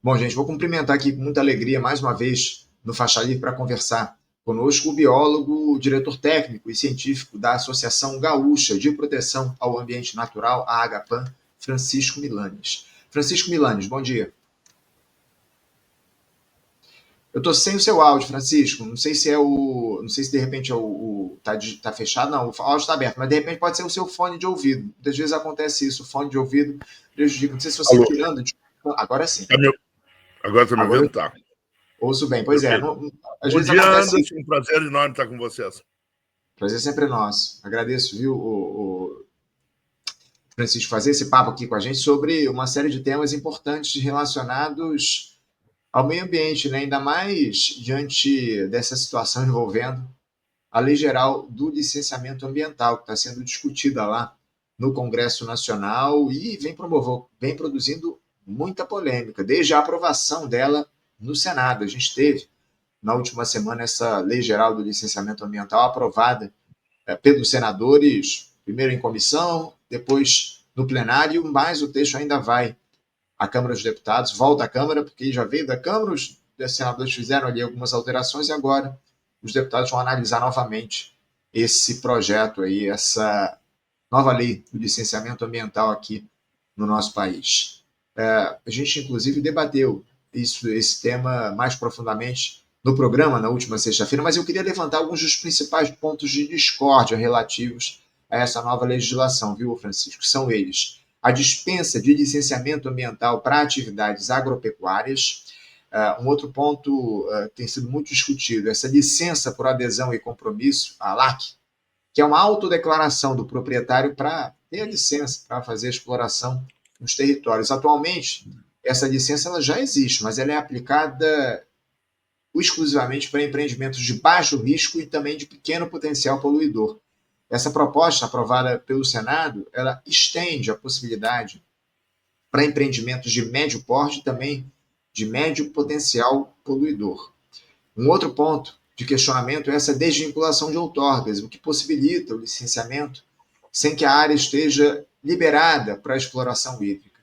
Bom, gente, vou cumprimentar aqui com muita alegria, mais uma vez, no Faixa Livre para conversar conosco o biólogo, diretor técnico e científico da Associação Gaúcha de Proteção ao Ambiente Natural, a AGAPAN, Francisco Milanes. Francisco Milanes, bom dia. Eu estou sem o seu áudio, Francisco. Não sei se é o. Não sei se de repente é o. Tá fechado, não. O áudio está aberto, mas de repente pode ser o seu fone de ouvido. Muitas vezes acontece isso, o fone de ouvido prejudica. Não sei se você Alô. tirando. Agora sim. Agora está me ouvindo? Tá. Ouço bem, pois é. Às Bom vezes dia, acontece Anderson. Um prazer enorme estar com vocês. Prazer sempre é nosso. Agradeço, viu, o Francisco, fazer esse papo aqui com a gente sobre uma série de temas importantes relacionados ao meio ambiente, né? Ainda mais diante dessa situação envolvendo a Lei Geral do Licenciamento Ambiental, que está sendo discutida lá no Congresso Nacional e vem produzindo muita polêmica, desde a aprovação dela no Senado. A gente teve, na última semana, essa Lei Geral do Licenciamento Ambiental aprovada pelos senadores, primeiro em comissão, depois no plenário, mas o texto ainda vai à Câmara dos Deputados, volta à Câmara, porque já veio da Câmara, os senadores fizeram ali algumas alterações e agora os deputados vão analisar novamente esse projeto aí, essa nova lei do licenciamento ambiental aqui no nosso país. A gente, inclusive, debateu esse tema mais profundamente no programa na última sexta-feira, mas eu queria levantar alguns dos principais pontos de discórdia relativos a essa nova legislação, viu, Francisco? São eles: a dispensa de licenciamento ambiental para atividades agropecuárias. Um outro ponto que tem sido muito discutido, essa licença por adesão e compromisso, a LAC, que é uma autodeclaração do proprietário para ter a licença para fazer a exploração nos territórios. Atualmente, essa licença ela já existe, mas ela é aplicada exclusivamente para empreendimentos de baixo risco e também de pequeno potencial poluidor. Essa proposta, aprovada pelo Senado, ela estende a possibilidade para empreendimentos de médio porte e também de médio potencial poluidor. Um outro ponto de questionamento é essa desvinculação de outorgas, o que possibilita o licenciamento sem que a área esteja liberada para a exploração hídrica.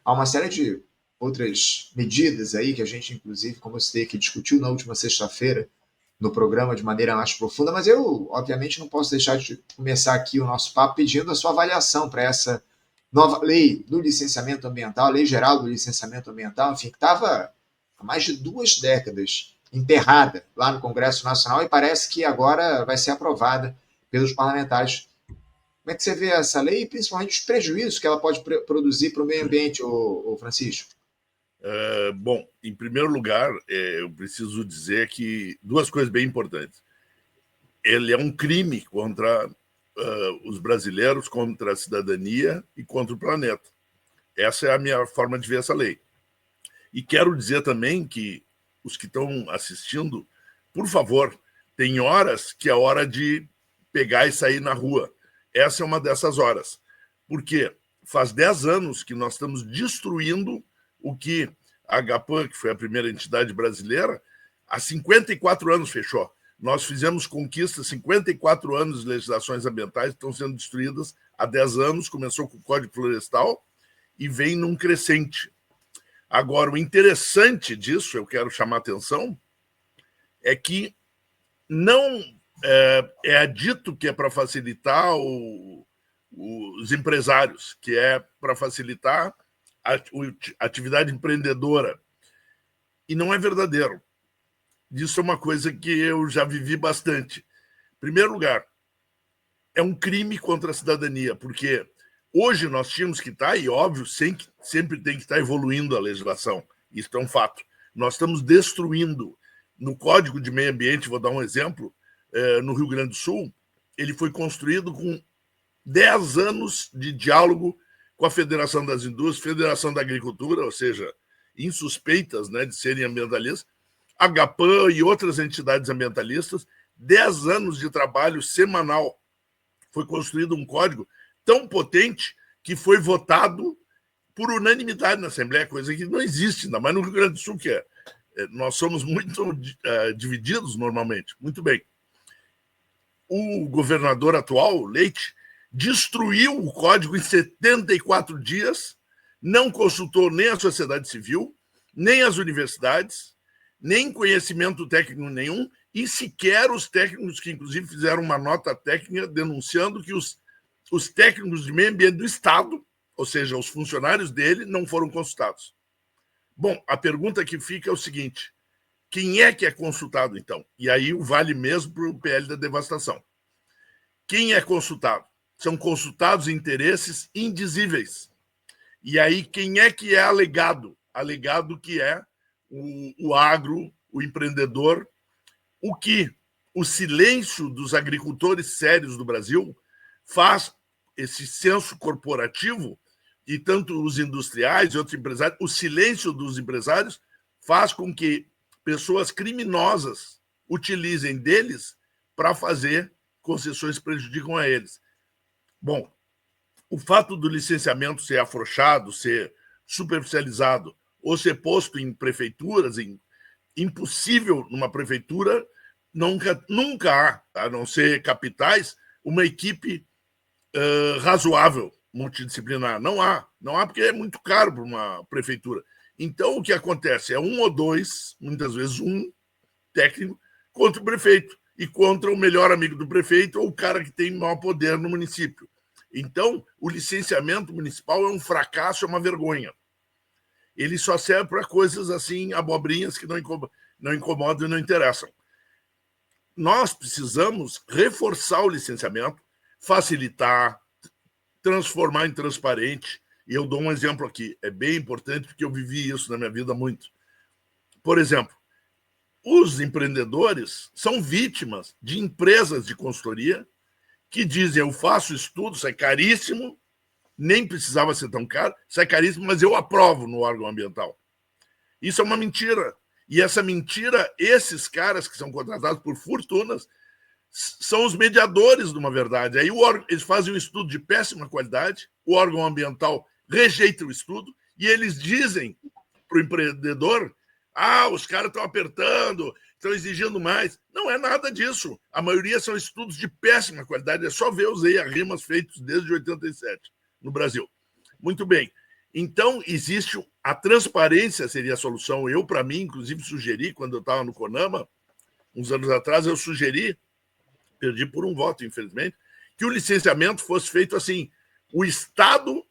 Há uma série de outras medidas aí que a gente, inclusive, como eu citei, que discutiu na última sexta-feira no programa de maneira mais profunda, mas eu, obviamente, não posso deixar de começar aqui o nosso papo pedindo a sua avaliação para essa nova lei do licenciamento ambiental, a Lei Geral do Licenciamento Ambiental, enfim, que estava há mais de 2 décadas enterrada lá no Congresso Nacional e parece que agora vai ser aprovada pelos parlamentares. Como é que você vê essa lei e principalmente os prejuízos que ela pode produzir para o meio ambiente, ô Francisco? Bom, em primeiro lugar, eu preciso dizer que 2 coisas bem importantes. Ele é um crime contra os brasileiros, contra a cidadania e contra o planeta. Essa é a minha forma de ver essa lei. E quero dizer também que os que estão assistindo, por favor, tem horas que é hora de pegar e sair na rua. Essa é uma dessas horas. Porque faz 10 anos que nós estamos destruindo o que a AGAPAN, que foi a primeira entidade brasileira, há 54 anos fechou. Nós fizemos conquistas, 54 anos de legislações ambientais estão sendo destruídas há 10 anos, começou com o Código Florestal e vem num crescente. Agora, o interessante disso, eu quero chamar a atenção, é que não é dito que é para facilitar os empresários, que é para facilitar a atividade empreendedora. E não é verdadeiro. Isso é uma coisa que eu já vivi bastante. Em primeiro lugar, é um crime contra a cidadania, porque hoje nós tínhamos que estar, e óbvio, sempre tem que estar evoluindo a legislação. Isso é um fato. Nós estamos destruindo. No Código de Meio Ambiente, vou dar um exemplo, no Rio Grande do Sul, ele foi construído com 10 anos de diálogo com a Federação das Indústrias, Federação da Agricultura, ou seja, insuspeitas, né, de serem ambientalistas, a AGAPAN e outras entidades ambientalistas, 10 anos de trabalho semanal. Foi construído um código tão potente que foi votado por unanimidade na Assembleia, coisa que não existe, ainda mais no Rio Grande do Sul, que nós somos muito divididos normalmente. Muito bem. O governador atual, Leite, destruiu o código em 74 dias, não consultou nem a sociedade civil, nem as universidades, nem conhecimento técnico nenhum, e sequer os técnicos que, inclusive, fizeram uma nota técnica denunciando que os técnicos de meio ambiente do Estado, ou seja, os funcionários dele, não foram consultados. Bom, a pergunta que fica é o seguinte: quem é que é consultado, então? E aí vale mesmo para o PL da devastação. Quem é consultado? São consultados interesses indizíveis. E aí, quem é que é alegado? Alegado que é o agro, o empreendedor. O que o silêncio dos agricultores sérios do Brasil faz, esse senso corporativo, e tanto os industriais e outros empresários, o silêncio dos empresários faz com que pessoas criminosas utilizem deles para fazer concessões que prejudicam a eles. Bom, o fato do licenciamento ser afrouxado, ser superficializado, ou ser posto em prefeituras, impossível numa prefeitura, nunca há, a não ser capitais, uma equipe razoável, multidisciplinar. Não há porque é muito caro para uma prefeitura. Então, o que acontece é um ou dois, muitas vezes um técnico, contra o prefeito e contra o melhor amigo do prefeito ou o cara que tem maior poder no município. Então, o licenciamento municipal é um fracasso, é uma vergonha. Ele só serve para coisas assim, abobrinhas que não incomodam e não interessam. Nós precisamos reforçar o licenciamento, facilitar, transformar em transparente. E eu dou um exemplo aqui, é bem importante porque eu vivi isso na minha vida muito. Por exemplo, os empreendedores são vítimas de empresas de consultoria que dizem: eu faço estudo, isso é caríssimo, nem precisava ser tão caro, isso é caríssimo, mas eu aprovo no órgão ambiental. Isso é uma mentira. E essa mentira, esses caras que são contratados por fortunas, são os mediadores de uma verdade. Aí eles fazem um estudo de péssima qualidade, o órgão ambiental rejeita o estudo e eles dizem para o empreendedor: os caras estão apertando, estão exigindo mais. Não é nada disso. A maioria são estudos de péssima qualidade. É só ver os EIA-RIMAS feitos desde 87 no Brasil. Muito bem. Então, existe a transparência, seria a solução. Eu, para mim, inclusive, sugeri, quando eu estava no CONAMA, uns anos atrás, eu sugeri, perdi por um voto, infelizmente, que o licenciamento fosse feito assim: o Estado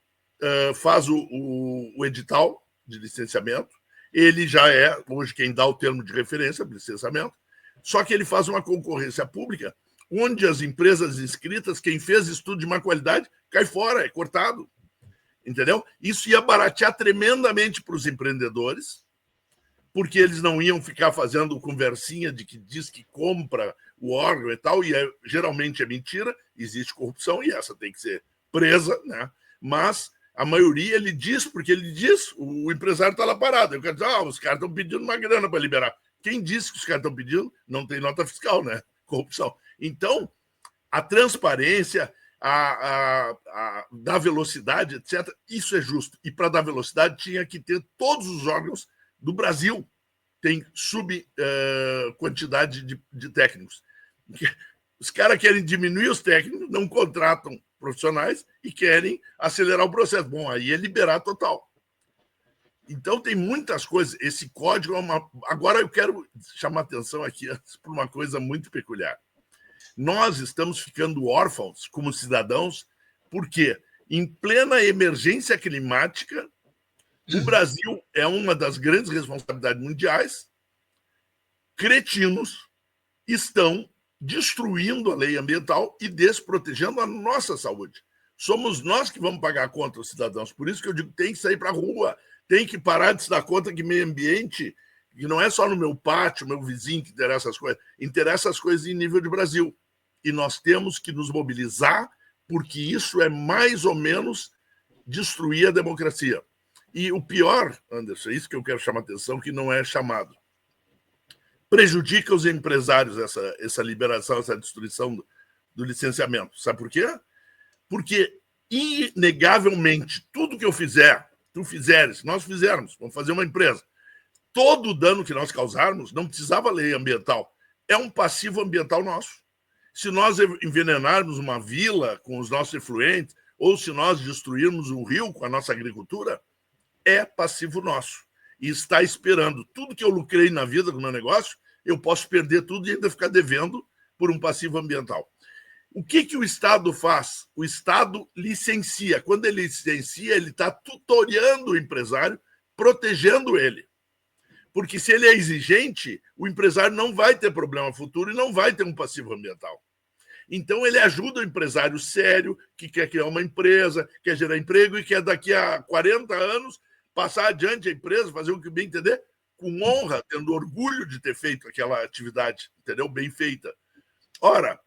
faz o edital de licenciamento, ele já é, hoje, quem dá o termo de referência para licenciamento, só que ele faz uma concorrência pública, onde as empresas inscritas, quem fez estudo de má qualidade, cai fora, é cortado. Entendeu? Isso ia baratear tremendamente para os empreendedores, porque eles não iam ficar fazendo conversinha de que diz que compra o órgão e tal, e geralmente é mentira, existe corrupção, e essa tem que ser presa, né? Mas a maioria ele diz, porque ele diz, o empresário está lá parado. Eu quero dizer: os caras estão pedindo uma grana para liberar. Quem disse que os caras estão pedindo? Não tem nota fiscal, né? Corrupção. Então, a transparência, da velocidade, etc., isso é justo. E para dar velocidade tinha que ter todos os órgãos do Brasil tem quantidade de técnicos. Os caras querem diminuir os técnicos, não contratam profissionais e querem acelerar o processo. Bom, aí é liberar total. Então, tem muitas coisas. Esse código é uma... Agora, eu quero chamar a atenção aqui para uma coisa muito peculiar. Nós estamos ficando órfãos como cidadãos, porque, em plena emergência climática, o Brasil é uma das grandes responsabilidades mundiais. Cretinos estão destruindo a lei ambiental e desprotegendo a nossa saúde. Somos nós que vamos pagar a conta aos cidadãos. Por isso que eu digo: tem que sair para a rua, tem que parar de se dar conta que meio ambiente, que não é só no meu pátio, meu vizinho que interessa as coisas, interessa as coisas em nível de Brasil. E nós temos que nos mobilizar, porque isso é mais ou menos destruir a democracia. E o pior, Anderson, é isso que eu quero chamar a atenção, que não é chamado. Prejudica os empresários essa liberação, essa destruição do licenciamento. Sabe por quê? Porque, inegavelmente, tudo que eu fizer, tu fizeres, nós fizermos, vamos fazer uma empresa, todo o dano que nós causarmos não precisava lei ambiental. É um passivo ambiental nosso. Se nós envenenarmos uma vila com os nossos efluentes, ou se nós destruirmos um rio com a nossa agricultura, é passivo nosso. e está esperando. Tudo que eu lucrei na vida com o meu negócio, eu posso perder tudo e ainda ficar devendo por um passivo ambiental. O que o Estado faz? O Estado licencia. Quando ele licencia, ele está tutoriando o empresário, protegendo ele. Porque se ele é exigente, o empresário não vai ter problema futuro e não vai ter um passivo ambiental. Então, ele ajuda o empresário sério, que quer criar uma empresa, quer gerar emprego e quer, daqui a 40 anos, passar adiante a empresa, fazer o que bem entender, com honra, tendo orgulho de ter feito aquela atividade, entendeu? Bem feita. Ora,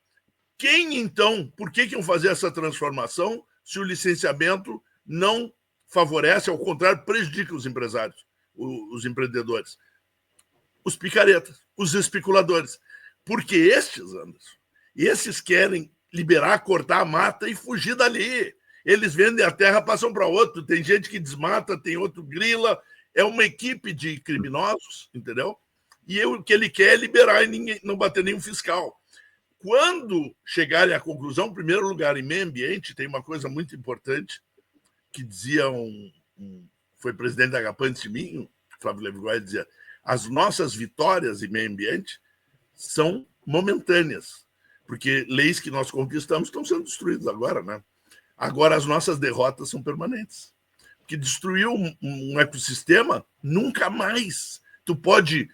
quem, então, por que iam fazer essa transformação se o licenciamento não favorece, ao contrário, prejudica os empresários, os empreendedores? Os picaretas, os especuladores. Porque esses querem liberar, cortar a mata e fugir dali. Eles vendem a terra, passam para outro. Tem gente que desmata, tem outro grila. É uma equipe de criminosos, entendeu? E o que ele quer é liberar e ninguém, não bater nenhum fiscal. Quando chegarem à conclusão, em primeiro lugar, em meio ambiente, tem uma coisa muito importante que dizia foi presidente da Agapan antes de mim, Flávio Levi-Goya, dizia: as nossas vitórias em meio ambiente são momentâneas, porque leis que nós conquistamos estão sendo destruídas agora, né? Agora as nossas derrotas são permanentes. Porque destruiu um ecossistema, nunca mais. Tu pode,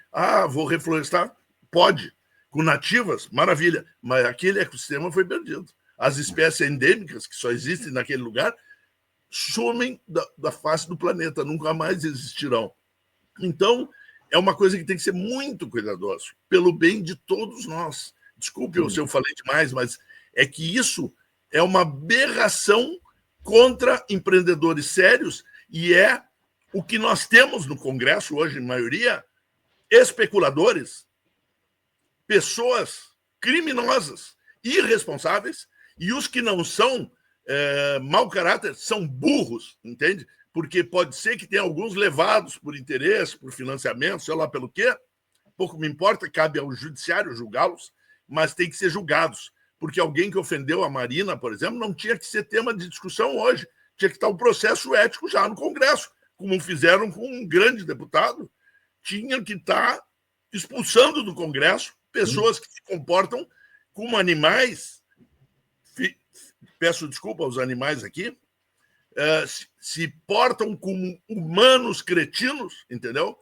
vou reflorestar? Pode. Com nativas, maravilha, mas aquele ecossistema foi perdido. As espécies endêmicas que só existem naquele lugar sumem da face do planeta, nunca mais existirão. Então, é uma coisa que tem que ser muito cuidadoso, pelo bem de todos nós. Desculpe se eu falei demais, mas é que isso é uma aberração contra empreendedores sérios e é o que nós temos no Congresso hoje, em maioria, especuladores, pessoas criminosas, irresponsáveis, e os que não são mau caráter são burros, entende? Porque pode ser que tenha alguns levados por interesse, por financiamento, sei lá pelo quê, pouco me importa, cabe ao judiciário julgá-los, mas tem que ser julgados, porque alguém que ofendeu a Marina, por exemplo, não tinha que ser tema de discussão hoje, tinha que estar um processo ético já no Congresso, como fizeram com um grande deputado, tinha que estar expulsando do Congresso pessoas que se comportam como animais, peço desculpa aos animais aqui, se portam como humanos cretinos, entendeu?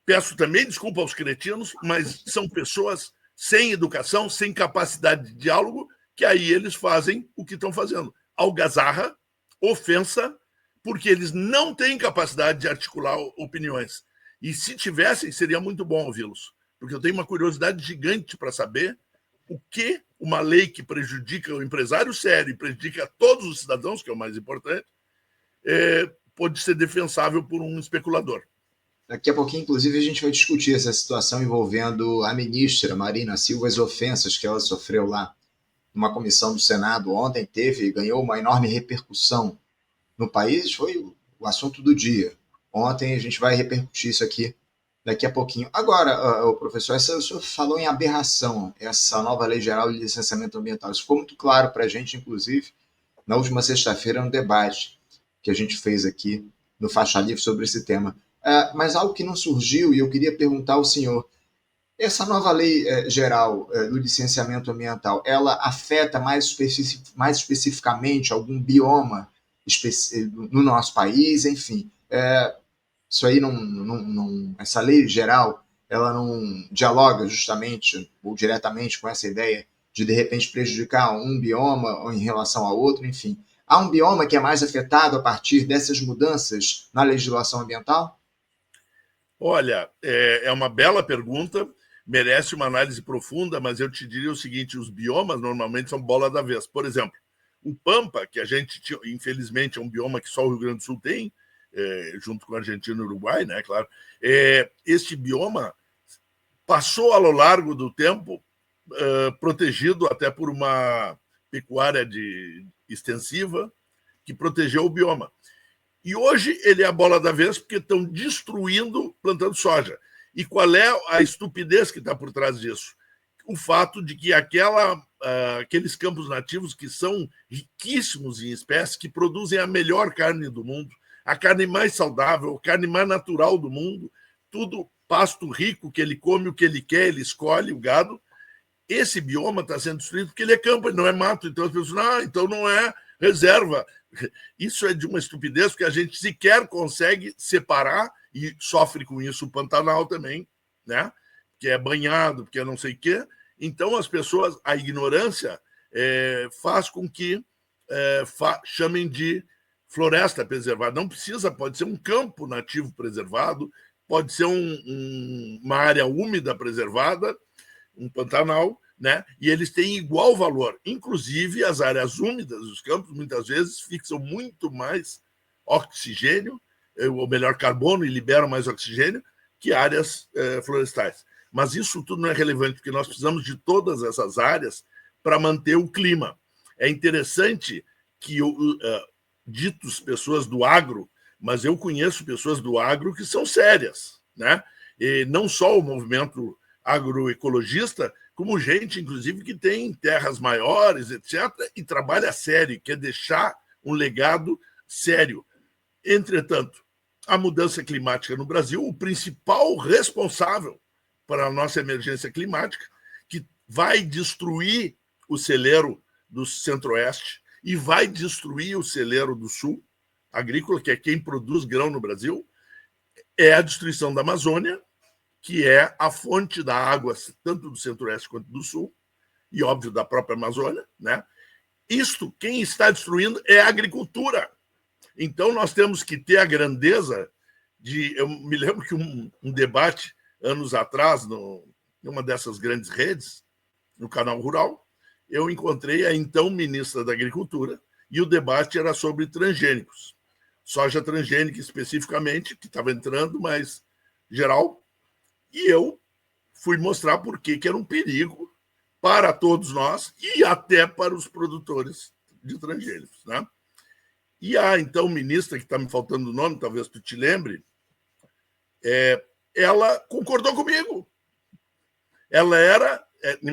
Peço também desculpa aos cretinos, mas são pessoas sem educação, sem capacidade de diálogo, que aí eles fazem o que estão fazendo. Algazarra, ofensa, porque eles não têm capacidade de articular opiniões. E se tivessem, seria muito bom ouvi-los, porque eu tenho uma curiosidade gigante para saber o que uma lei que prejudica o empresário sério e prejudica todos os cidadãos, que é o mais importante, pode ser defensável por um especulador. Daqui a pouquinho, inclusive, a gente vai discutir essa situação envolvendo a ministra Marina Silva, as ofensas que ela sofreu lá numa comissão do Senado ontem, ganhou uma enorme repercussão no país, foi o assunto do dia. Ontem a gente vai repercutir isso aqui daqui a pouquinho. Agora, o professor, o senhor falou em aberração, essa nova lei geral de licenciamento ambiental. Isso ficou muito claro para a gente, inclusive, na última sexta-feira, no debate que a gente fez aqui no Faixa Livre sobre esse tema. Mas algo que não surgiu, e eu queria perguntar ao senhor, essa nova lei geral do licenciamento ambiental, ela afeta mais especificamente algum bioma no nosso país? Enfim, isso aí essa lei geral, ela não dialoga justamente ou diretamente com essa ideia de repente prejudicar um bioma ou em relação a outro, enfim. Há um bioma que é mais afetado a partir dessas mudanças na legislação ambiental? Olha, é uma bela pergunta, merece uma análise profunda, mas eu te diria o seguinte: os biomas normalmente são bola da vez. Por exemplo, o Pampa, que a gente, infelizmente, é um bioma que só o Rio Grande do Sul tem, junto com a Argentina e o Uruguai, né, claro. Este bioma passou ao largo do tempo protegido até por uma pecuária extensiva que protegeu o bioma. E hoje ele é a bola da vez porque estão destruindo, plantando soja. E qual é a estupidez que está por trás disso? O fato de que aqueles campos nativos que são riquíssimos em espécies, que produzem a melhor carne do mundo, a carne mais saudável, a carne mais natural do mundo, tudo pasto rico, que ele come o que ele quer, ele escolhe o gado. Esse bioma está sendo destruído porque ele é campo, ele não é mato. Então as pessoas então não é reserva. Isso é de uma estupidez, porque a gente sequer consegue separar, e sofre com isso o Pantanal também, né? Que é banhado, porque é não sei o quê. Então as pessoas, a ignorância faz com que chamem de floresta preservada. Não precisa, pode ser um campo nativo preservado, pode ser uma área úmida preservada, um Pantanal, né? E eles têm igual valor. Inclusive, as áreas úmidas, os campos, muitas vezes fixam muito mais oxigênio, ou melhor, carbono, e liberam mais oxigênio que áreas florestais. Mas isso tudo não é relevante, porque nós precisamos de todas essas áreas para manter o clima. É interessante que ditos pessoas do agro, mas eu conheço pessoas do agro que são sérias, né? E não só o movimento agroecologista, como gente, inclusive, que tem terras maiores, etc., e trabalha sério, quer deixar um legado sério. Entretanto, a mudança climática no Brasil, o principal responsável para a nossa emergência climática, que vai destruir o celeiro do Centro-Oeste e vai destruir o celeiro do Sul, agrícola, que é quem produz grão no Brasil, é a destruição da Amazônia, que é a fonte da água, tanto do Centro-Oeste quanto do Sul, e, óbvio, da própria Amazônia, né? Isto, quem está destruindo é a agricultura. Então, nós temos que ter a grandeza de... Eu me lembro que um debate, anos atrás, numa dessas grandes redes, no Canal Rural, eu encontrei a então ministra da Agricultura, e o debate era sobre transgênicos. Soja transgênica, especificamente, que estava entrando, mas geral. E eu fui mostrar por que era um perigo para todos nós e até para os produtores de transgênicos, né? E a então ministra, que está me faltando o nome, talvez tu te lembre, ela concordou comigo. Ela era,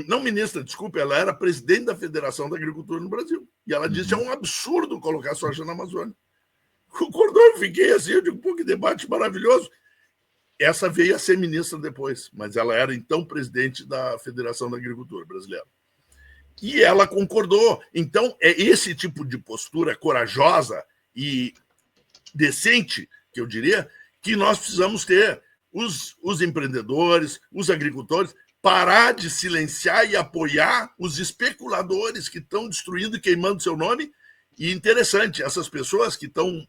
não ministra, desculpa, ela era presidente da Federação da Agricultura no Brasil. E ela disse que é um absurdo colocar soja na Amazônia. Concordou, eu fiquei assim, eu digo, pô, que debate maravilhoso. Essa veio a ser ministra depois, mas ela era então presidente da Federação da Agricultura Brasileira. E ela concordou. Então, é esse tipo de postura corajosa e decente, que eu diria, que nós precisamos ter. Os empreendedores, os agricultores, parar de silenciar e apoiar os especuladores que estão destruindo e queimando seu nome. E interessante, essas pessoas que estão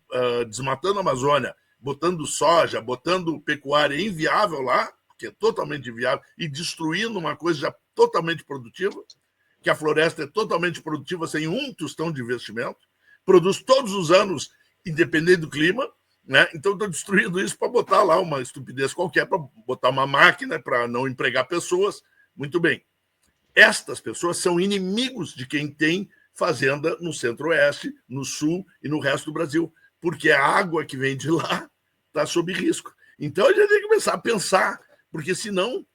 desmatando a Amazônia, botando soja, botando pecuária inviável lá, que é totalmente inviável, e destruindo uma coisa já totalmente produtiva, que a floresta é totalmente produtiva sem um tostão de investimento, produz todos os anos, independente do clima, né? Então estão destruindo isso para botar lá uma estupidez qualquer, para botar uma máquina, para não empregar pessoas. Muito bem. Estas pessoas são inimigos de quem tem fazenda no Centro-Oeste, no Sul e no resto do Brasil, porque a água que vem de lá está sob risco. Então a gente tem que começar a pensar, porque senão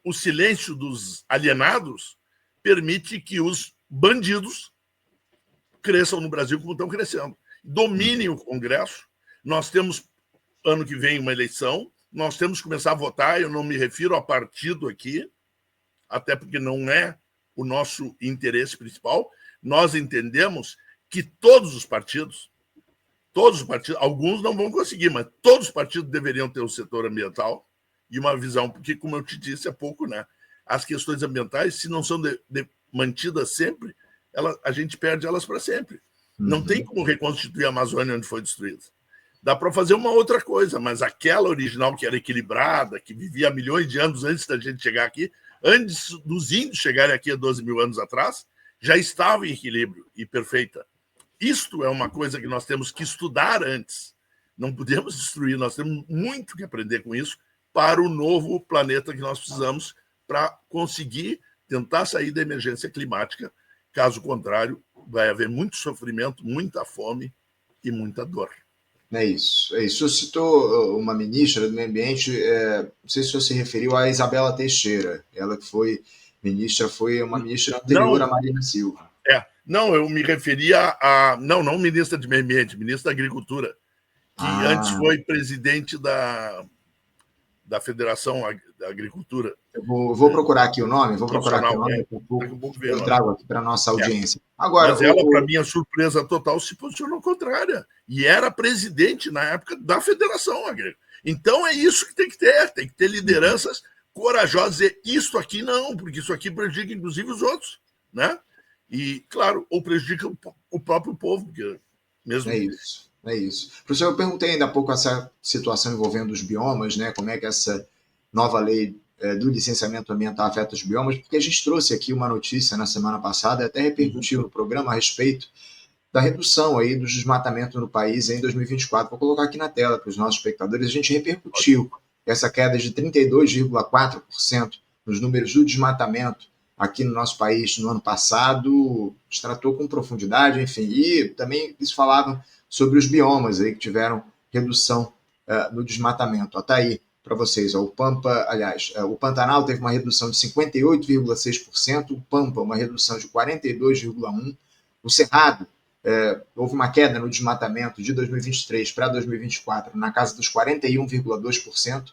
o silêncio dos alienados permite que os bandidos cresçam no Brasil como estão crescendo. Dominem o Congresso. Nós temos, ano que vem, uma eleição. Nós temos que começar a votar. Eu não me refiro a partido aqui, até porque não é o nosso interesse principal. Nós entendemos que todos os partidos, alguns não vão conseguir, mas todos os partidos deveriam ter um setor ambiental e uma visão, porque, como eu te disse há pouco, né, as questões ambientais, se não são mantidas sempre, a gente perde elas para sempre. Não tem como reconstituir a Amazônia onde foi destruída. Dá para fazer uma outra coisa, mas aquela original que era equilibrada, que vivia há milhões de anos antes da gente chegar aqui, antes dos índios chegarem aqui há 12 mil anos atrás, já estava em equilíbrio e perfeita. Isto é uma coisa que nós temos que estudar antes. Não podemos destruir, nós temos muito que aprender com isso para o novo planeta que nós precisamos para conseguir tentar sair da emergência climática. Caso contrário, vai haver muito sofrimento, muita fome e muita dor. É isso, é isso. O senhor citou uma ministra do Meio Ambiente, não sei se o senhor se referiu a Isabela Teixeira, ela que foi ministra, foi uma ministra anterior a Marina Silva. Não, eu me referia a... Não ministra de Meio Ambiente, ministra da Agricultura. que antes foi presidente da Federação da Agricultura. Eu vou procurar aqui o nome, daqui a pouco eu trago aqui para a nossa audiência. Agora, mas ela, para minha surpresa total, se posicionou contrária. E era presidente, na época, da Federação Agrícola. Então é isso que tem que ter lideranças corajosas, dizer isto aqui não, porque isso aqui prejudica, inclusive, os outros, né? E, claro, ou prejudica o próprio povo, porque mesmo... É isso. Professor, eu perguntei ainda há pouco essa situação envolvendo os biomas, né? Como é que essa nova lei do licenciamento ambiental afeta os biomas, porque a gente trouxe aqui uma notícia na semana passada, e até repercutiu no programa a respeito da redução aí do desmatamento no país em 2024. Vou colocar aqui na tela para os nossos espectadores. A gente repercutiu essa queda de 32,4% nos números do desmatamento aqui no nosso país no ano passado, se tratou com profundidade, enfim, e também isso falava sobre os biomas aí que tiveram redução no desmatamento. Está aí para vocês, o Pampa, aliás, o Pantanal teve uma redução de 58,6%, o Pampa uma redução de 42,1%, o Cerrado houve uma queda no desmatamento de 2023 para 2024 na casa dos 41,2%,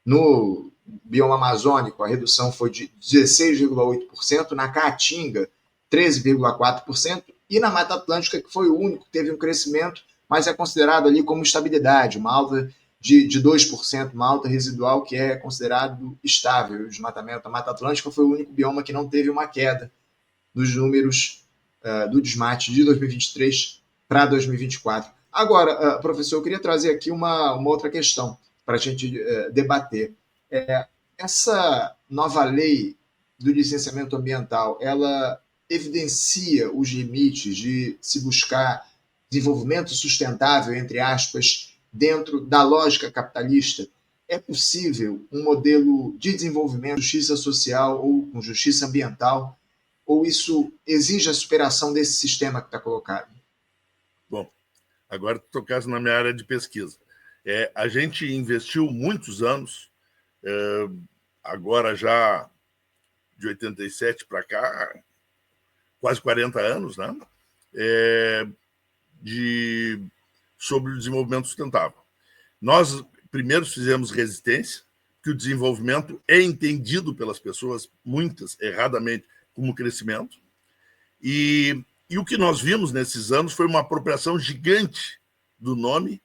no bioma amazônico a redução foi de 16,8%, na Caatinga 13,4%, e na Mata Atlântica, que foi o único que teve um crescimento, mas é considerado ali como estabilidade, uma alta de 2%, uma alta residual que é considerado estável. O desmatamento da Mata Atlântica foi o único bioma que não teve uma queda dos números do desmate de 2023 para 2024. Agora, professor, eu queria trazer aqui uma outra questão para a gente debater. Essa nova lei do licenciamento ambiental, ela evidencia os limites de se buscar desenvolvimento sustentável, entre aspas, dentro da lógica capitalista? É possível um modelo de desenvolvimento, justiça social ou com justiça ambiental? Ou isso exige a superação desse sistema que está colocado? Bom, agora tu tocaste na minha área de pesquisa. A gente investiu muitos anos, agora já de 87 para cá, quase 40 anos, né? Sobre o desenvolvimento sustentável. Nós primeiro fizemos resistência, que o desenvolvimento é entendido pelas pessoas, muitas erradamente, como crescimento. E o que nós vimos nesses anos foi uma apropriação gigante do nome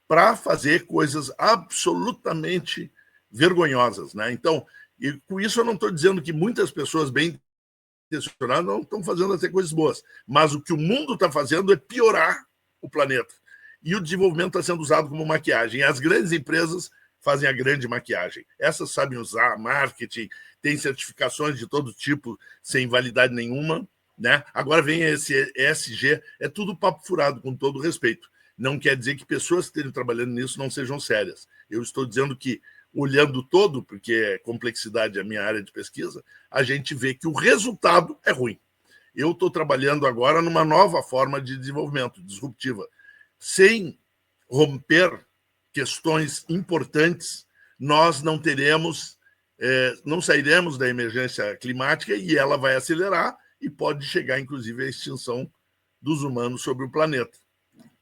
para fazer coisas absolutamente vergonhosas, né? Então, e com isso eu não estou dizendo que muitas pessoas bem intencionadas não estão fazendo até coisas boas, mas o que o mundo está fazendo é piorar o planeta. E o desenvolvimento está sendo usado como maquiagem. E as grandes empresas fazem a grande maquiagem. Essas sabem usar marketing, têm certificações de todo tipo, sem validade nenhuma, né? Agora vem esse ESG, é tudo papo furado, com todo respeito. Não quer dizer que pessoas que estejam trabalhando nisso não sejam sérias. Eu estou dizendo que, olhando todo, porque complexidade é a minha área de pesquisa, a gente vê que o resultado é ruim. Eu estou trabalhando agora numa nova forma de desenvolvimento, disruptiva. Sem romper questões importantes, nós não teremos, não sairemos da emergência climática e ela vai acelerar e pode chegar, inclusive, à extinção dos humanos sobre o planeta.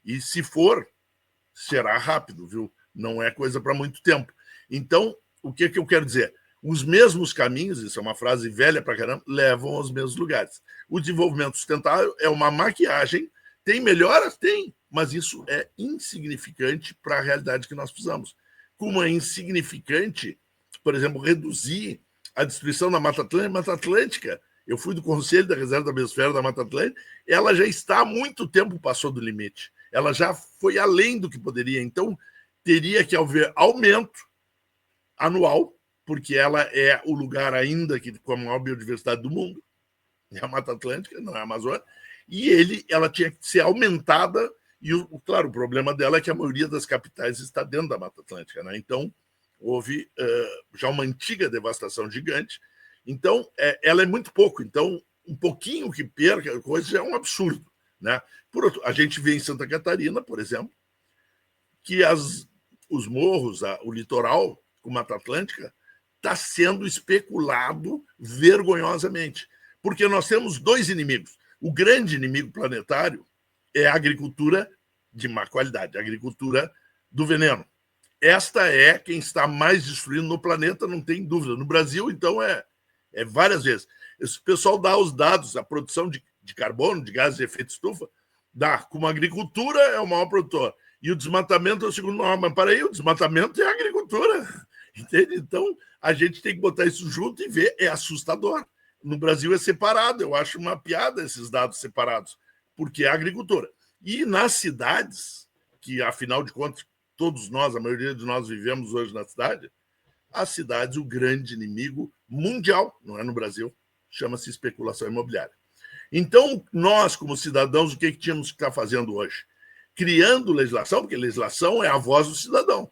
E se for, será rápido, viu? Não é coisa para muito tempo. Então, o que eu quero dizer? Os mesmos caminhos, isso é uma frase velha para caramba, levam aos mesmos lugares. O desenvolvimento sustentável é uma maquiagem. Tem melhoras? Tem, mas isso é insignificante para a realidade que nós precisamos. Como é insignificante, por exemplo, reduzir a destruição da Mata Atlântica. Eu fui do Conselho da Reserva da Biosfera da Mata Atlântica, ela já está há muito tempo passou do limite. Ela já foi além do que poderia. Então, teria que haver aumento anual, porque ela é o lugar ainda que com a maior biodiversidade do mundo, é a Mata Atlântica, não é a Amazônia, e ela tinha que ser aumentada, e, claro, o problema dela é que a maioria das capitais está dentro da Mata Atlântica, né? Então, houve já uma antiga devastação gigante, então, ela é muito pouco, então, um pouquinho que perca, coisa já é um absurdo, né? Por outro, a gente vê em Santa Catarina, por exemplo, que os morros, o litoral com Mata Atlântica, está sendo especulado vergonhosamente, porque nós temos dois inimigos. O grande inimigo planetário é a agricultura de má qualidade, a agricultura do veneno. Esta é quem está mais destruindo no planeta, não tem dúvida. No Brasil, então, é várias vezes. Esse pessoal dá os dados, a produção de carbono, de gases de efeito estufa, dá. Como a agricultura é o maior produtor. E o desmatamento é o segundo maior. Mas, para aí, o desmatamento é a agricultura. Entende? Então, a gente tem que botar isso junto e ver. É assustador. No Brasil é separado. Eu acho uma piada esses dados separados, porque é a agricultura. E nas cidades, que, afinal de contas, todos nós, a maioria de nós vivemos hoje na cidade, as cidades, o grande inimigo mundial, não é no Brasil, chama-se especulação imobiliária. Então, nós, como cidadãos, o que tínhamos que estar fazendo hoje? Criando legislação, porque legislação é a voz do cidadão.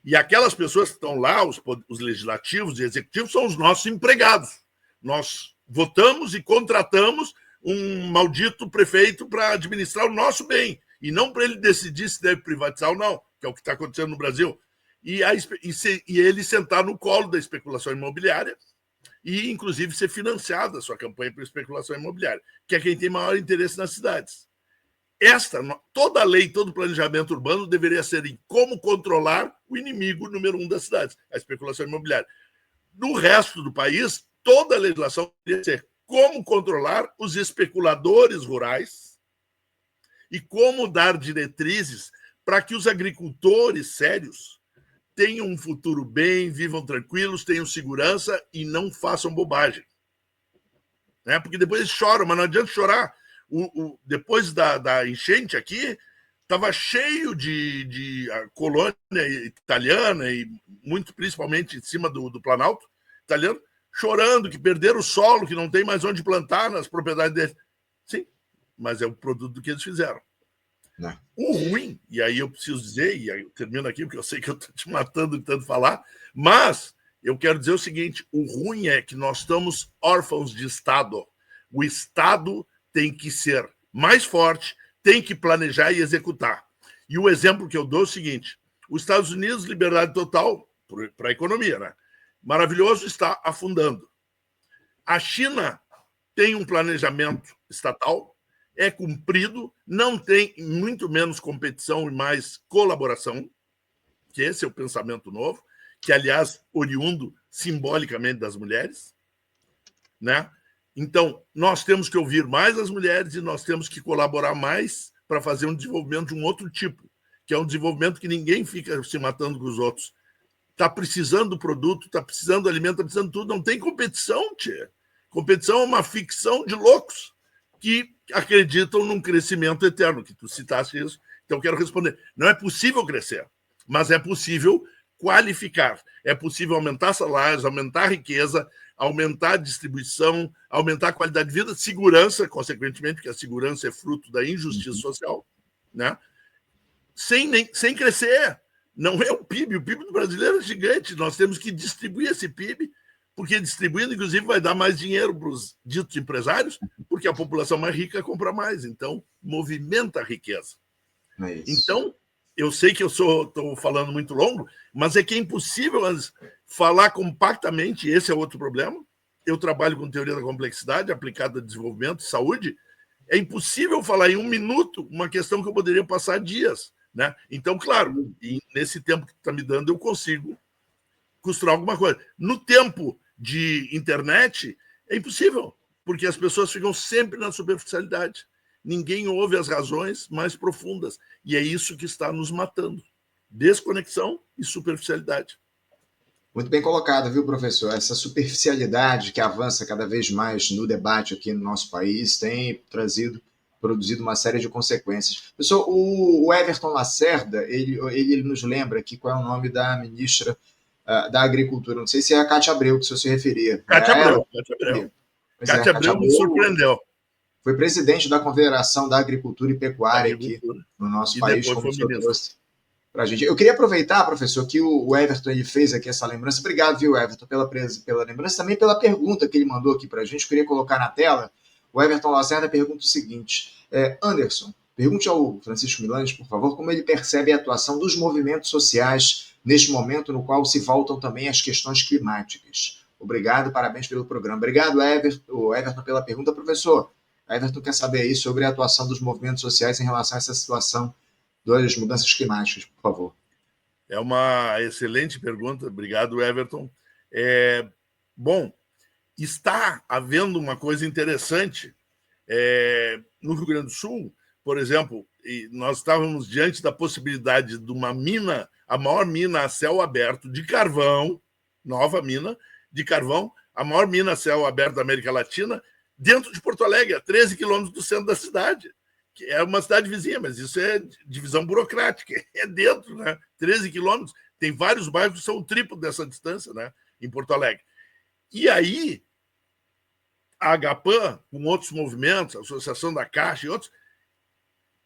E aquelas pessoas que estão lá, os legislativos e executivos, são os nossos empregados. Nós votamos e contratamos um maldito prefeito para administrar o nosso bem, e não para ele decidir se deve privatizar ou não, que é o que está acontecendo no Brasil. E ele sentar no colo da especulação imobiliária e, inclusive, ser financiada a sua campanha para especulação imobiliária, que é quem tem maior interesse nas cidades. Toda a lei, todo o planejamento urbano deveria ser em como controlar o inimigo número 1 das cidades, a especulação imobiliária. No resto do país, toda a legislação deveria ser como controlar os especuladores rurais e como dar diretrizes para que os agricultores sérios tenham um futuro bem, vivam tranquilos, tenham segurança e não façam bobagem. Né? Porque depois eles choram, mas não adianta chorar. Depois da enchente aqui, estava cheio de colônia italiana, e muito principalmente em cima do Planalto italiano, chorando que perderam o solo, que não tem mais onde plantar nas propriedades deles. Sim, mas é o produto do que eles fizeram. Não. O ruim, e aí eu preciso dizer, e aí eu termino aqui, porque eu sei que eu estou te matando de tanto falar, mas eu quero dizer o seguinte: o ruim é que nós estamos órfãos de Estado. O Estado tem que ser mais forte, tem que planejar e executar. E o exemplo que eu dou é o seguinte: os Estados Unidos, liberdade total para a economia, né? Maravilhoso, está afundando. A China tem um planejamento estatal, é cumprido, não tem muito menos competição e mais colaboração, que esse é o pensamento novo, que, aliás, oriundo simbolicamente das mulheres, né? Então, nós temos que ouvir mais as mulheres e nós temos que colaborar mais para fazer um desenvolvimento de um outro tipo, que é um desenvolvimento que ninguém fica se matando com os outros. Está precisando do produto, está precisando do alimento, está precisando de tudo. Não tem competição, tia. Competição é uma ficção de loucos que acreditam num crescimento eterno, que tu citaste isso. Então, eu quero responder. Não é possível crescer, mas é possível qualificar. É possível aumentar salários, aumentar a riqueza, aumentar a distribuição, aumentar a qualidade de vida, segurança, consequentemente, porque a segurança é fruto da injustiça social, né? Sem crescer. Não é o PIB do brasileiro é gigante, nós temos que distribuir esse PIB, porque distribuindo, inclusive, vai dar mais dinheiro para os ditos empresários, porque a população mais rica compra mais, então movimenta a riqueza. Então, eu sei que eu estou falando muito longo, mas é que é impossível falar compactamente, esse é outro problema. Eu trabalho com teoria da complexidade aplicada a desenvolvimento e saúde, é impossível falar em 1 minuto uma questão que eu poderia passar dias. Né? Então, claro, e nesse tempo que está me dando, eu consigo costurar alguma coisa. No tempo de internet, é impossível, porque as pessoas ficam sempre na superficialidade. Ninguém ouve as razões mais profundas. E é isso que está nos matando. Desconexão e superficialidade. Muito bem colocado, viu, professor? Essa superficialidade que avança cada vez mais no debate aqui no nosso país tem produzido uma série de consequências. Pessoal, o Everton Lacerda, ele nos lembra aqui qual é o nome da ministra da Agricultura. Não sei se é a Cátia Abreu que o senhor se referia. Cátia Abreu. Cátia Abreu me surpreendeu. Foi presidente da Confederação da Agricultura e Pecuária aqui no nosso país, como o senhor trouxe para a gente. Eu queria aproveitar, professor, que o Everton ele fez aqui essa lembrança. Obrigado, viu, Everton, pela lembrança, também pela pergunta que ele mandou aqui para a gente. Eu queria colocar na tela. O Everton Lacerda pergunta o seguinte: Anderson, pergunte ao Francisco Milanges, por favor, como ele percebe a atuação dos movimentos sociais neste momento no qual se voltam também as questões climáticas. Obrigado, parabéns pelo programa. Obrigado, Everton, pela pergunta. Professor, Everton quer saber aí sobre a atuação dos movimentos sociais em relação a essa situação das mudanças climáticas, por favor. É uma excelente pergunta. Obrigado, Everton. Bom, está havendo uma coisa interessante. No Rio Grande do Sul, por exemplo, nós estávamos diante da possibilidade de uma mina, a maior mina a céu aberto de carvão, nova mina de carvão, a maior mina a céu aberto da América Latina, dentro de Porto Alegre, a 13 quilômetros do centro da cidade. Que é uma cidade vizinha, mas isso é divisão burocrática, é dentro, né? 13 quilômetros, tem vários bairros que são o triplo dessa distância, né? Em Porto Alegre. E aí, a Agapan, com outros movimentos, a Associação da Caixa e outros,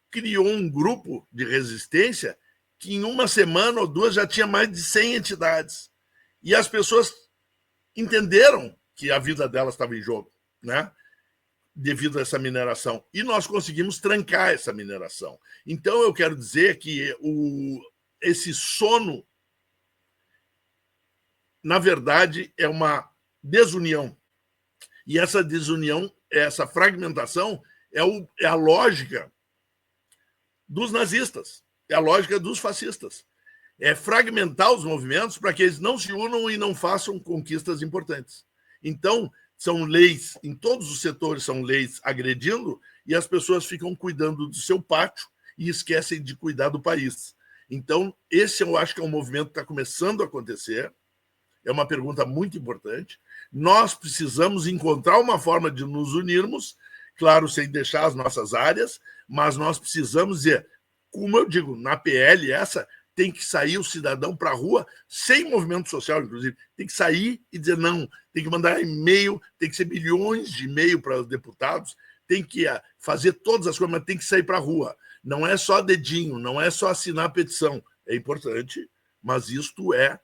criou um grupo de resistência que em uma semana ou duas já tinha mais de 100 entidades. E as pessoas entenderam que a vida delas estava em jogo, né? Devido a essa mineração. E nós conseguimos trancar essa mineração. Então, eu quero dizer que esse sono, na verdade, é uma desunião. E essa desunião, essa fragmentação, é a lógica dos nazistas, é a lógica dos fascistas. É fragmentar os movimentos para que eles não se unam e não façam conquistas importantes. Então, são leis, em todos os setores são leis agredindo, e as pessoas ficam cuidando do seu pátio e esquecem de cuidar do país. Então, esse eu acho que é um movimento que está começando a acontecer. É uma pergunta muito importante. Nós precisamos encontrar uma forma de nos unirmos, claro, sem deixar as nossas áreas, mas nós precisamos dizer, como eu digo, na PL essa, tem que sair o cidadão para a rua, sem movimento social, inclusive. Tem que sair e dizer não. Tem que mandar e-mail, tem que ser milhões de e-mail para os deputados, tem que fazer todas as coisas, mas tem que sair para a rua. Não é só dedinho, não é só assinar a petição. É importante, mas isto é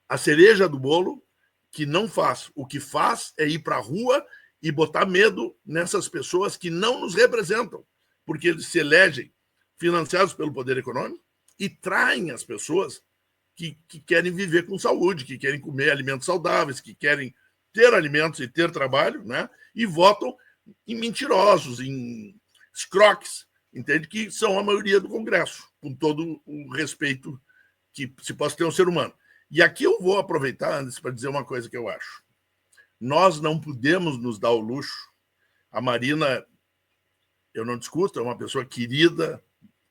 a cereja do bolo que não faz. O que faz é ir para a rua e botar medo nessas pessoas que não nos representam, porque eles se elegem financiados pelo poder econômico e traem as pessoas que querem viver com saúde, que querem comer alimentos saudáveis, que querem ter alimentos e ter trabalho, né? E votam em mentirosos, em escroques, entende? Que são a maioria do Congresso, com todo o respeito que se possa ter um ser humano. E aqui eu vou aproveitar, Anderson, para dizer uma coisa que eu acho. Nós não podemos nos dar o luxo. A Marina, eu não discuto, é uma pessoa querida,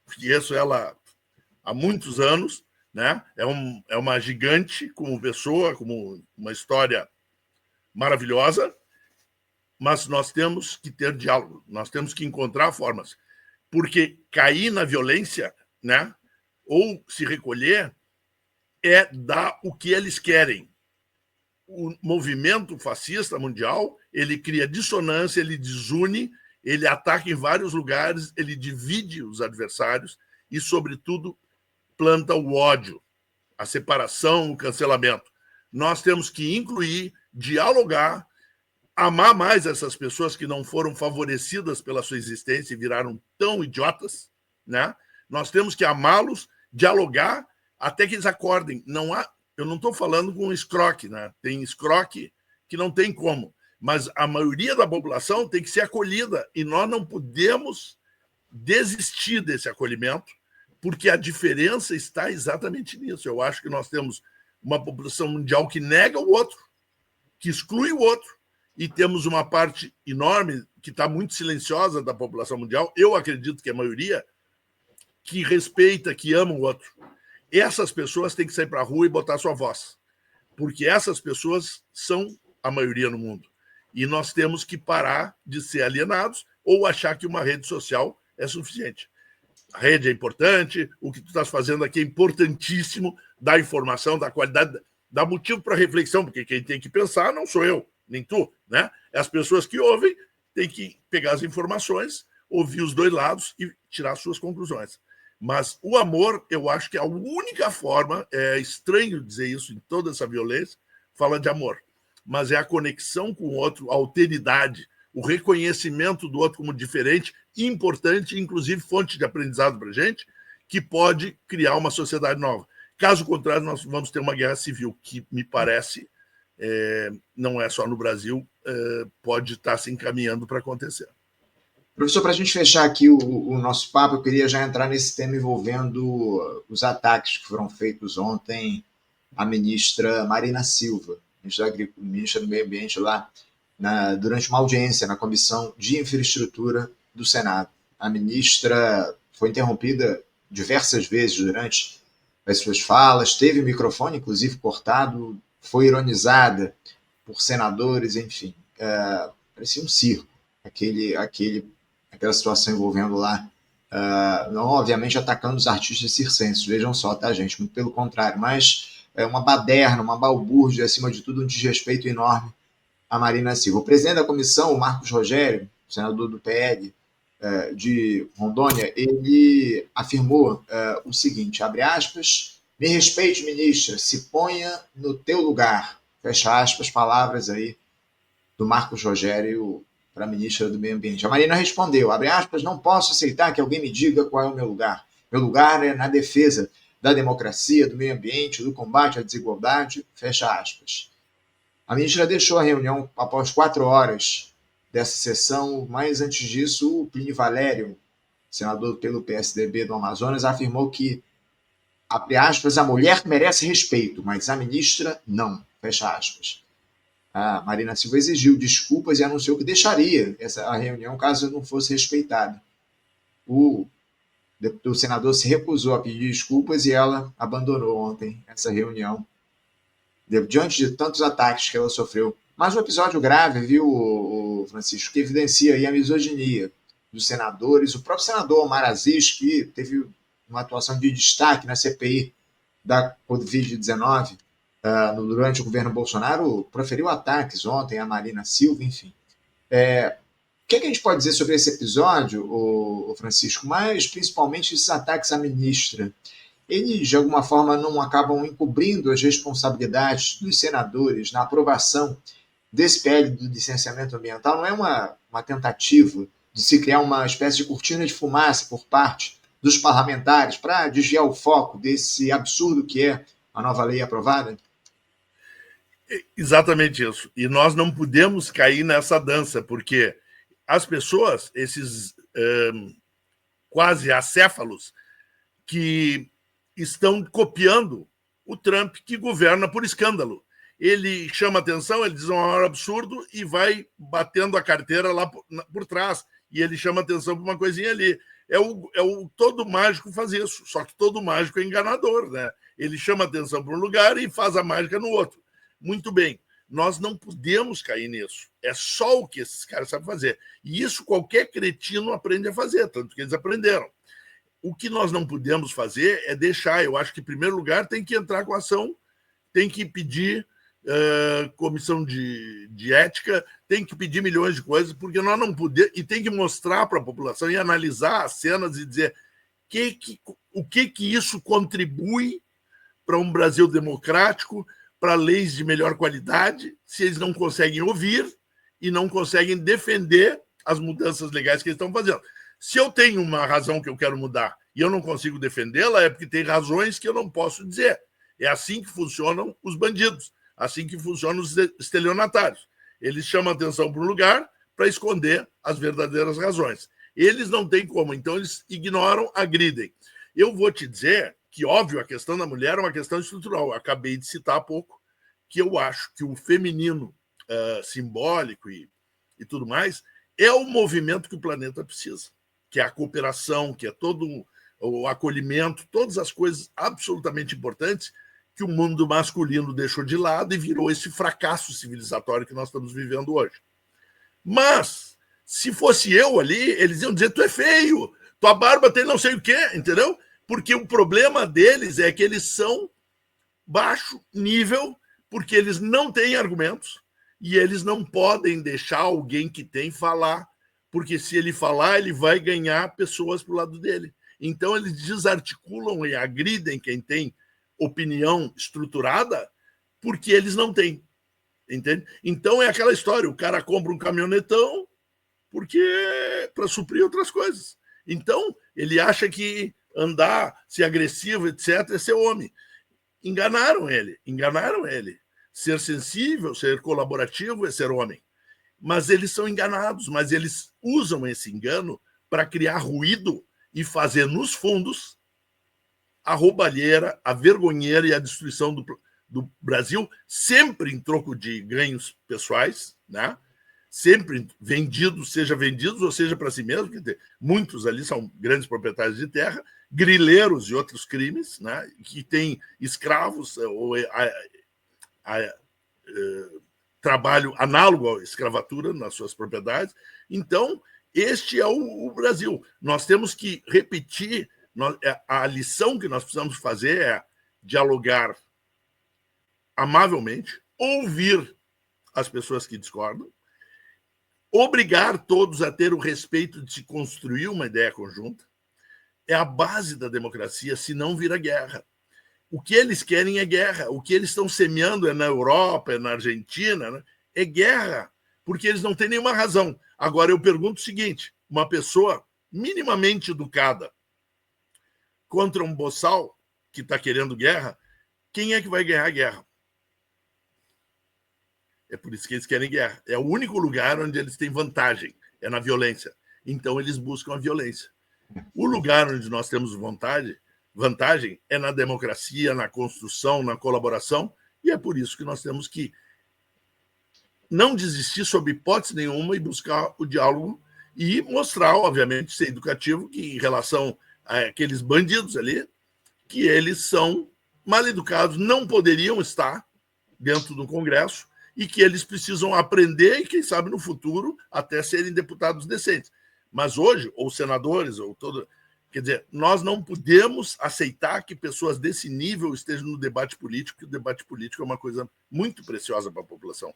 conheço ela há muitos anos, né? É uma gigante como pessoa, como uma história maravilhosa, mas nós temos que ter diálogo, nós temos que encontrar formas, porque cair na violência, né? Ou se recolher é dar o que eles querem. O movimento fascista mundial, ele cria dissonância, ele desune, ele ataca em vários lugares, ele divide os adversários e, sobretudo, planta o ódio, a separação, o cancelamento. Nós temos que incluir, dialogar, amar mais essas pessoas que não foram favorecidas pela sua existência e viraram tão idiotas, né? Nós temos que amá-los, dialogar, até que eles acordem. Eu não estou falando com escroque, né? Tem escroque que não tem como, mas a maioria da população tem que ser acolhida e nós não podemos desistir desse acolhimento, porque a diferença está exatamente nisso. Eu acho que nós temos uma população mundial que nega o outro, que exclui o outro, e temos uma parte enorme que está muito silenciosa da população mundial, eu acredito que é a maioria, que respeita, que ama o outro. Essas pessoas têm que sair para a rua e botar sua voz, porque essas pessoas são a maioria no mundo. E nós temos que parar de ser alienados ou achar que uma rede social é suficiente. A rede é importante, o que tu estás fazendo aqui é importantíssimo, dá informação, dá qualidade, dá motivo para reflexão, porque quem tem que pensar não sou eu, nem tu, né? As pessoas que ouvem têm que pegar as informações, ouvir os dois lados e tirar suas conclusões. Mas o amor, eu acho que é a única forma, é estranho dizer isso em toda essa violência, fala de amor, mas é a conexão com o outro, a alteridade, o reconhecimento do outro como diferente, importante, inclusive fonte de aprendizado para a gente, que pode criar uma sociedade nova. Caso contrário, nós vamos ter uma guerra civil, que me parece, não é só no Brasil, pode estar se encaminhando para acontecer. Professor, para a gente fechar aqui o nosso papo, eu queria já entrar nesse tema envolvendo os ataques que foram feitos ontem à ministra Marina Silva, ministra do Meio Ambiente lá, durante uma audiência na Comissão de Infraestrutura do Senado. A ministra foi interrompida diversas vezes durante as suas falas, teve o microfone, inclusive, cortado, foi ironizada por senadores, enfim. Parecia um circo, aquela situação envolvendo lá, não obviamente atacando os artistas circenses, vejam só, tá, gente? Muito pelo contrário, mas é uma baderna, uma balbúrdia, acima de tudo, um desrespeito enorme a Marina Silva. O presidente da comissão, o Marcos Rogério, senador do PL de Rondônia, ele afirmou o seguinte, abre aspas, me respeite, ministra, se ponha no teu lugar, fecha aspas, palavras aí do Marcos Rogério para a ministra do Meio Ambiente. A Marina respondeu, abre aspas, não posso aceitar que alguém me diga qual é o meu lugar. Meu lugar é na defesa da democracia, do meio ambiente, do combate à desigualdade, fecha aspas. A ministra deixou a reunião após 4 horas dessa sessão, mas antes disso, o Plínio Valério, senador pelo PSDB do Amazonas, afirmou que, abre aspas, a mulher merece respeito, mas a ministra não, fecha aspas. A Marina Silva exigiu desculpas e anunciou que deixaria a reunião caso não fosse respeitada. O senador se recusou a pedir desculpas e ela abandonou ontem essa reunião diante de tantos ataques que ela sofreu. Mas um episódio grave, viu, Francisco, que evidencia aí a misoginia dos senadores. O próprio senador Omar Aziz, que teve uma atuação de destaque na CPI da Covid-19 durante o governo Bolsonaro, proferiu ataques ontem à Marina Silva, enfim. O que a gente pode dizer sobre esse episódio, Francisco, mas principalmente esses ataques à ministra? Eles, de alguma forma, não acabam encobrindo as responsabilidades dos senadores na aprovação desse PL do licenciamento ambiental? Não é uma tentativa de se criar uma espécie de cortina de fumaça por parte dos parlamentares para desviar o foco desse absurdo que é a nova lei aprovada? Exatamente isso. E nós não podemos cair nessa dança, porque as pessoas, esses quase acéfalos, que estão copiando o Trump, que governa por escândalo. Ele chama atenção, ele diz um maior absurdo e vai batendo a carteira lá por trás. E ele chama atenção para uma coisinha ali. Todo mágico faz isso, só que todo mágico é enganador, né? Ele chama atenção para um lugar e faz a mágica no outro. Muito bem, nós não podemos cair nisso. É só o que esses caras sabem fazer. E isso qualquer cretino aprende a fazer, tanto que eles aprenderam. O que nós não podemos fazer é deixar. Eu acho que, em primeiro lugar, tem que entrar com ação, tem que pedir comissão de ética, tem que pedir milhões de coisas, porque nós não podemos. E tem que mostrar para a população e analisar as cenas e dizer o que isso contribui para um Brasil democrático, para leis de melhor qualidade, se eles não conseguem ouvir e não conseguem defender as mudanças legais que eles estão fazendo. Se eu tenho uma razão que eu quero mudar e eu não consigo defendê-la, é porque tem razões que eu não posso dizer. É assim que funcionam os bandidos, assim que funcionam os estelionatários. Eles chamam a atenção para um lugar para esconder as verdadeiras razões. Eles não têm como, então eles ignoram, agridem. Eu vou te dizer que, óbvio, a questão da mulher é uma questão estrutural. Eu acabei de citar há pouco que eu acho que o feminino simbólico e tudo mais é o movimento que o planeta precisa, que é a cooperação, que é todo o acolhimento, todas as coisas absolutamente importantes que o mundo masculino deixou de lado e virou esse fracasso civilizatório que nós estamos vivendo hoje. Mas, se fosse eu ali, eles iam dizer, tu é feio, tua barba tem não sei o quê, entendeu? Porque o problema deles é que eles são baixo nível, porque eles não têm argumentos e eles não podem deixar alguém que tem falar, porque se ele falar, ele vai ganhar pessoas para o lado dele. Então, eles desarticulam e agridem quem tem opinião estruturada, porque eles não têm. Entende? Então, é aquela história, o cara compra um caminhonetão porque para suprir outras coisas. Então, ele acha que andar, ser agressivo, etc., é ser homem. Enganaram ele. Ser sensível, ser colaborativo é ser homem. mas eles são enganados, mas eles usam esse engano para criar ruído e fazer nos fundos a roubalheira, a vergonheira e a destruição do Brasil, sempre em troco de ganhos pessoais, né? Sempre vendidos, seja vendidos ou seja para si mesmo, muitos ali são grandes proprietários de terra, grileiros e outros crimes, né? Que têm escravos ou trabalho análogo à escravatura nas suas propriedades. Então, este é o Brasil. Nós temos que repetir, a lição que nós precisamos fazer é dialogar amavelmente, ouvir as pessoas que discordam, obrigar todos a ter o respeito de se construir uma ideia conjunta. É a base da democracia, senão vira guerra. O que eles querem é guerra. O que eles estão semeando é na Europa, é na Argentina, né? É guerra, porque eles não têm nenhuma razão. Agora, eu pergunto o seguinte, uma pessoa minimamente educada contra um boçal que está querendo guerra, quem é que vai ganhar a guerra? É por isso que eles querem guerra. É o único lugar onde eles têm vantagem, é na violência. Então, eles buscam a violência. O lugar onde nós temos vantagem é na democracia, na construção, na colaboração, e é por isso que nós temos que não desistir sob hipótese nenhuma e buscar o diálogo e mostrar, obviamente, ser educativo, que em relação àqueles bandidos ali, que eles são mal educados, não poderiam estar dentro do Congresso e que eles precisam aprender e, quem sabe, no futuro, até serem deputados decentes. Mas hoje, ou senadores, ou todo... Quer dizer, nós não podemos aceitar que pessoas desse nível estejam no debate político, porque o debate político é uma coisa muito preciosa para a população.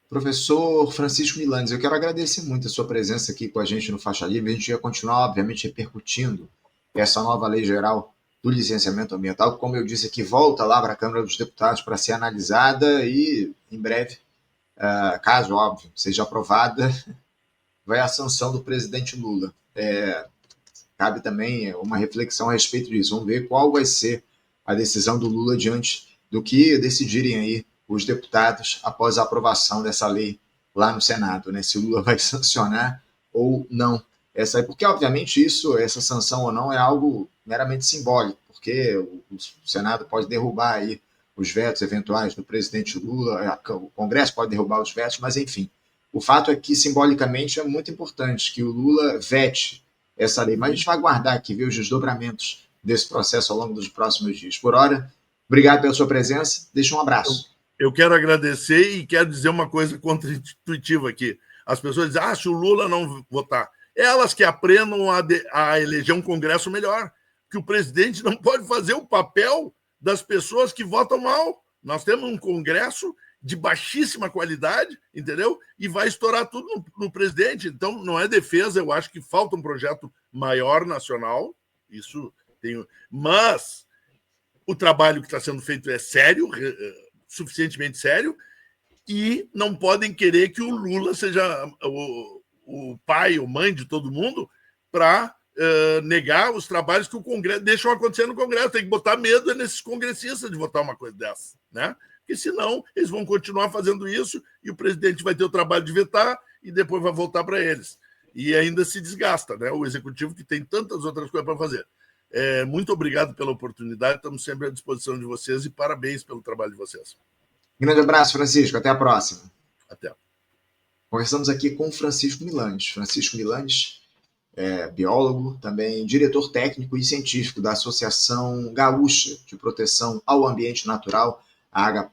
Professor Francisco Milandes, eu quero agradecer muito a sua presença aqui com a gente no Faixa Livre. A gente vai continuar, obviamente, repercutindo essa nova lei geral do licenciamento ambiental, que, como eu disse aqui, volta lá para a Câmara dos Deputados para ser analisada e, em breve, caso, óbvio, seja aprovada, vai a sanção do presidente Lula. Cabe também uma reflexão a respeito disso. Vamos ver qual vai ser a decisão do Lula diante do que decidirem aí os deputados após a aprovação dessa lei lá no Senado, né? Se o Lula vai sancionar ou não. Porque, obviamente, essa sanção ou não é algo meramente simbólico, porque o Senado pode derrubar aí os vetos eventuais do presidente Lula, o Congresso pode derrubar os vetos, mas, enfim, o fato é que, simbolicamente, é muito importante que o Lula vete essa lei. Mas a gente vai aguardar aqui, ver os desdobramentos desse processo ao longo dos próximos dias. Por hora, obrigado pela sua presença. Deixa um abraço. Eu quero agradecer e quero dizer uma coisa contra-intuitiva aqui. As pessoas dizem, se o Lula não votar, elas que aprendam a eleger um Congresso melhor, que o presidente não pode fazer o papel das pessoas que votam mal. Nós temos um Congresso de baixíssima qualidade, entendeu? E vai estourar tudo no presidente. Então, não é defesa, eu acho que falta um projeto maior nacional, isso tem... Mas o trabalho que está sendo feito é sério, suficientemente sério, e não podem querer que o Lula seja o pai ou mãe de todo mundo para negar os trabalhos que o Congresso deixam acontecer no Congresso. Tem que botar medo nesses congressistas de votar uma coisa dessa, né? Porque senão eles vão continuar fazendo isso e o presidente vai ter o trabalho de vetar e depois vai voltar para eles. E ainda se desgasta, né? O executivo que tem tantas outras coisas para fazer. Muito obrigado pela oportunidade, estamos sempre à disposição de vocês e parabéns pelo trabalho de vocês. Grande abraço, Francisco. Até a próxima. Até. Conversamos aqui com Francisco Milandes. Francisco Milandes é biólogo, também diretor técnico e científico da Associação Gaúcha de Proteção ao Ambiente Natural, a AGAPA.